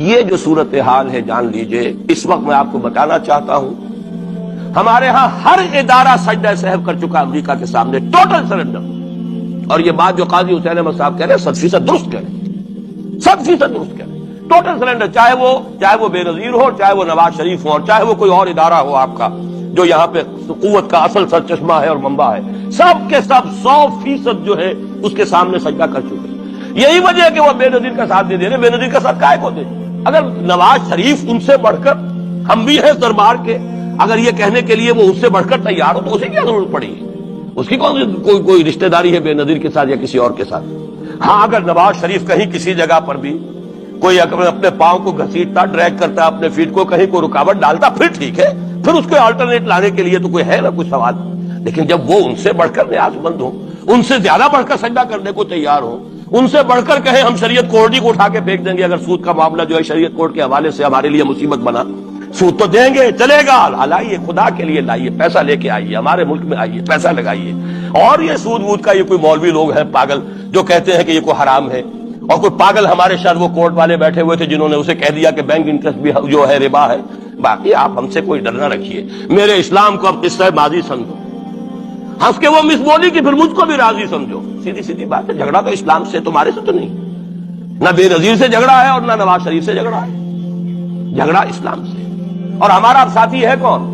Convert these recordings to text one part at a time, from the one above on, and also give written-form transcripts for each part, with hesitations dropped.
یہ جو صورتحال ہے جان لیجئے، اس وقت میں آپ کو بتانا چاہتا ہوں، ہمارے ہاں ہر ادارہ سجدہ سہو کر چکا امریکہ کے سامنے، ٹوٹل سرنڈر۔ اور یہ بات جو قاضی حسین احمد صاحب کہہ رہے ہیں 100% درست کہہ رہے ہیں، 100% درست کہہ رہے ہیں۔ ٹوٹل سرنڈر، چاہے وہ بے نظیر ہو، چاہے وہ نواز شریف ہو، اور چاہے وہ کوئی اور ادارہ ہو آپ کا جو یہاں پہ قوت کا اصل سرچشمہ ہے اور منبع ہے، سب کے سب 100% جو ہے اس کے سامنے سجدہ کر چکے ہیں۔ یہی وجہ ہے کہ وہ بے نظیر کا ساتھ دے رہے۔ بے نظیر کا ساتھ کائے کو دے؟ اگر نواز شریف ان سے بڑھ کر، ہم بھی ہیں دربار کے، اگر یہ کہنے کے لیے وہ اس سے بڑھ کر تیار ہو تو اسے کیا ضرورت پڑی ہے؟ اس کی کون سی کوئی رشتہ داری ہے بے نظیر کے ساتھ یا کسی اور کے ساتھ؟ ہاں، اگر نواز شریف کہیں کسی جگہ پر بھی کوئی اپنے پاؤں کو گھسیٹتا، ڈریگ کرتا اپنے فیٹ کو، کہیں کوئی رکاوٹ ڈالتا، پھر ٹھیک ہے، پھر اس کو آلٹرنیٹ لانے کے لیے تو کوئی ہے نا کوئی سوال۔ لیکن جب وہ ان سے بڑھ کر نیاز مند ہو، ان سے زیادہ بڑھ کر سجدہ کرنے کو تیار ہو، ان سے بڑھ کر کہیں ہم شریعت کوڈ ہی کو اٹھا کے پھینک دیں گے، اگر سود کا معاملہ جو ہے شریعت کوڈ کے حوالے سے ہمارے لیے مصیبت بنا، سود تو دیں گے، چلے گا، لائیے، خدا کے لیے لائیے، پیسہ لے کے آئیے، ہمارے ملک میں آئیے، پیسہ لگائیے۔ اور یہ سود وود کا یہ کوئی مولوی لوگ ہیں پاگل جو کہتے ہیں کہ یہ کوئی حرام ہے، اور کوئی پاگل ہمارے شاید وہ کورٹ والے بیٹھے ہوئے تھے جنہوں نے اسے کہہ دیا کہ بینک انٹرسٹ بھی جو ہے ربا ہے۔ باقی آپ ہم سے کوئی ڈر نہ رکھیے، میرے اسلام کو اب قصہ ماضی سمجھو، ہنس کے وہ مس بولی کہ پھر مجھ کو بھی راضی سمجھو۔ سیدھی سیدھی بات ہے، جھگڑا تو اسلام سے تمہارے سے تو نہیں، نہ بے نظیر سے جھگڑا ہے اور نہ نواز شریف سے جھگڑا ہے، جھگڑا اسلام سے۔ اور ہمارا ساتھی ہے کون؟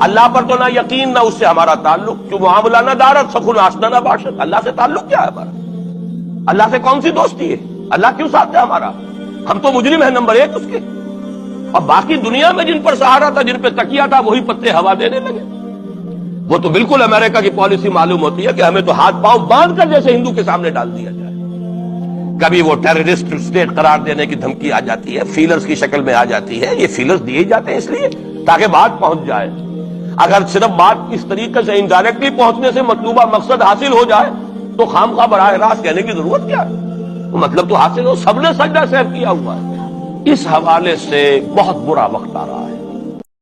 اللہ پر تو نہ یقین نہ اس سے ہمارا تعلق، جو معاملہ نہ دارت سخن آشنا نہ باشد۔ اللہ سے تعلق کیا ہے ہمارا؟ اللہ سے کون سی دوستی ہے؟ اللہ کیوں ساتھ ہے ہمارا؟ ہم تو مجرم ہیں نمبر 1 اس کے، اور باقی دنیا میں جن پر سہارا تھا، جن پہ تکیہ تھا، وہی پتے ہوا دینے لگے۔ وہ تو بالکل امریکہ کی پالیسی معلوم ہوتی ہے کہ ہمیں تو ہاتھ پاؤں باندھ کر جیسے ہندو کے سامنے ڈال دیا جائے۔ کبھی وہ ٹیررسٹ اسٹیٹ قرار دینے کی دھمکی آ جاتی ہے، فیلرز کی شکل میں آ جاتی ہے۔ یہ فیلرز دیے جاتے ہیں اس لیے تاکہ بات پہنچ جائے۔ اگر صرف بات اس طریقے سے انڈائریکٹلی پہنچنے سے مطلوبہ مقصد حاصل ہو جائے تو خامخواہ براہ راست کہنے کی ضرورت کیا ہے؟ مطلب تو حاصل ہو، سب نے سجدہ سہو کیا ہوا ہے۔ اس حوالے سے بہت برا وقت آ رہا ہے۔